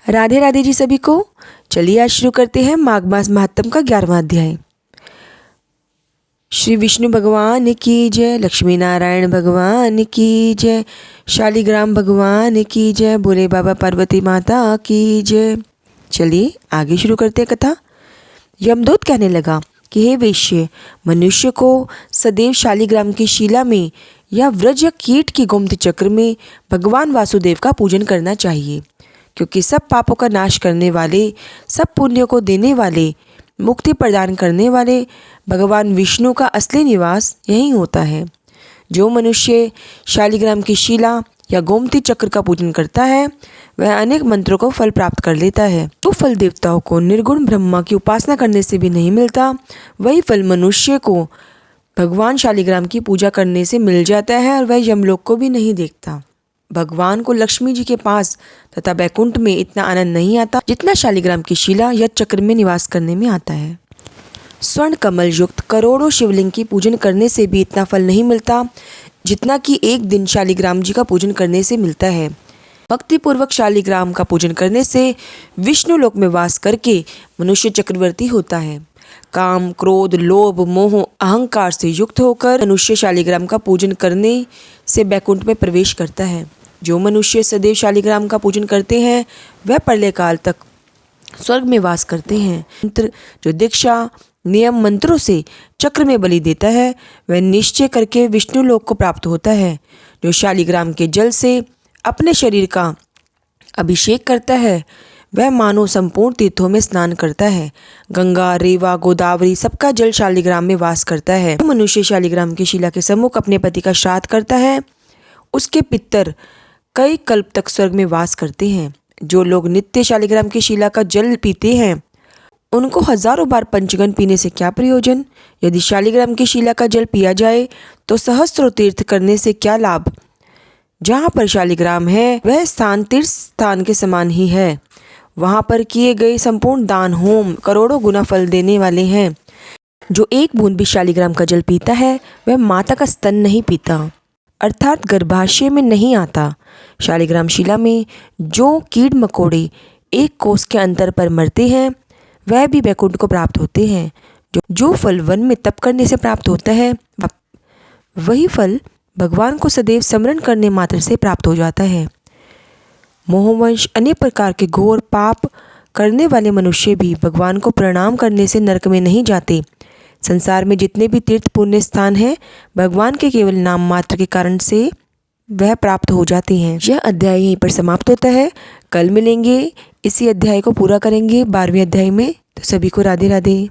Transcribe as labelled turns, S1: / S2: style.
S1: राधे राधे जी सभी को। चलिए आज शुरू करते हैं माघ मास महात्म का 11वां अध्याय। श्री विष्णु भगवान की जय, लक्ष्मी नारायण भगवान की जय, शालिग्राम भगवान की जय, बोले बाबा पार्वती माता की जय। चलिए आगे शुरू करते हैं कथा। यमदूत कहने लगा कि हे वेश्य, मनुष्य को सदैव शालिग्राम की शिला में या व्रज या कीट की गोमती चक्र में भगवान वासुदेव का पूजन करना चाहिए, क्योंकि सब पापों का नाश करने वाले, सब पुण्यों को देने वाले, मुक्ति प्रदान करने वाले भगवान विष्णु का असली निवास यहीं होता है। जो मनुष्य शालिग्राम की शिला या गोमती चक्र का पूजन करता है वह अनेक मंत्रों को फल प्राप्त कर लेता है। जो फल देवताओं को निर्गुण ब्रह्मा की उपासना करने से भी नहीं मिलता, वही फल मनुष्य को भगवान शालिग्राम की पूजा करने से मिल जाता है और वह यमलोक को भी नहीं देखता। भगवान को लक्ष्मी जी के पास तथा बैकुंठ में इतना आनंद नहीं आता जितना शालिग्राम की शिला या चक्र में निवास करने में आता है। स्वर्ण कमल युक्त करोड़ों शिवलिंग की पूजन करने से भी इतना फल नहीं मिलता जितना कि एक दिन शालिग्राम जी का पूजन करने से मिलता है। भक्तिपूर्वक शालिग्राम का पूजन करने से विष्णु लोक में वास करके मनुष्य चक्रवर्ती होता है। काम, क्रोध, लोभ, मोह, अहंकार से युक्त होकर मनुष्य शालिग्राम का पूजन करने से बैकुंठ में प्रवेश करता है। जो मनुष्य सदैव शालिग्राम का पूजन करते हैं वह प्रलय काल तक स्वर्ग में वास करते हैं। मंत्र जो दीक्षा नियम मंत्रों से चक्र में बलि देता है वह निश्चय करके विष्णु लोक को प्राप्त होता है। जो शालिग्राम के जल से अपने शरीर का अभिषेक करता है वह मानो संपूर्ण तीर्थों में स्नान करता है। गंगा, रेवा, गोदावरी सबका जल शालिग्राम में वास करता है। जो मनुष्य शालिग्राम की शिला के सम्मुख अपने पति का श्राद्ध करता है उसके पितर कई कल्प तक स्वर्ग में वास करते हैं। जो लोग नित्य शालिग्राम की शिला का जल पीते हैं उनको हजारों बार पंचगन पीने से क्या प्रयोजन। यदि शालिग्राम की शिला का जल पिया जाए तो सहस्त्रों तीर्थ करने से क्या लाभ। जहाँ पर शालिग्राम है वह स्थान तीर्थ स्थान के समान ही है। वहाँ पर किए गए संपूर्ण दान होम करोड़ों गुना फल देने वाले हैं। जो एक बूंद भी शालिग्राम का जल पीता है वह माता का स्तन नहीं पीता, अर्थात गर्भाशय में नहीं आता। शालिग्राम शिला में जो कीड़ मकोड़े एक कोस के अंतर पर मरते हैं वह भी बैकुंठ को प्राप्त होते हैं। जो फल वन में तप करने से प्राप्त होता है वही फल भगवान को सदैव स्मरण करने मात्र से प्राप्त हो जाता है। मोहवंश अनेक प्रकार के घोर पाप करने वाले मनुष्य भी भगवान को प्रणाम करने से नरक में नहीं जाते। संसार में जितने भी तीर्थ पुण्य स्थान हैं भगवान के केवल नाम मात्र के कारण से वह प्राप्त हो जाते हैं। यह अध्याय यहीं पर समाप्त होता है। कल मिलेंगे, इसी अध्याय को पूरा करेंगे 12वें अध्याय में। तो सभी को राधे राधे।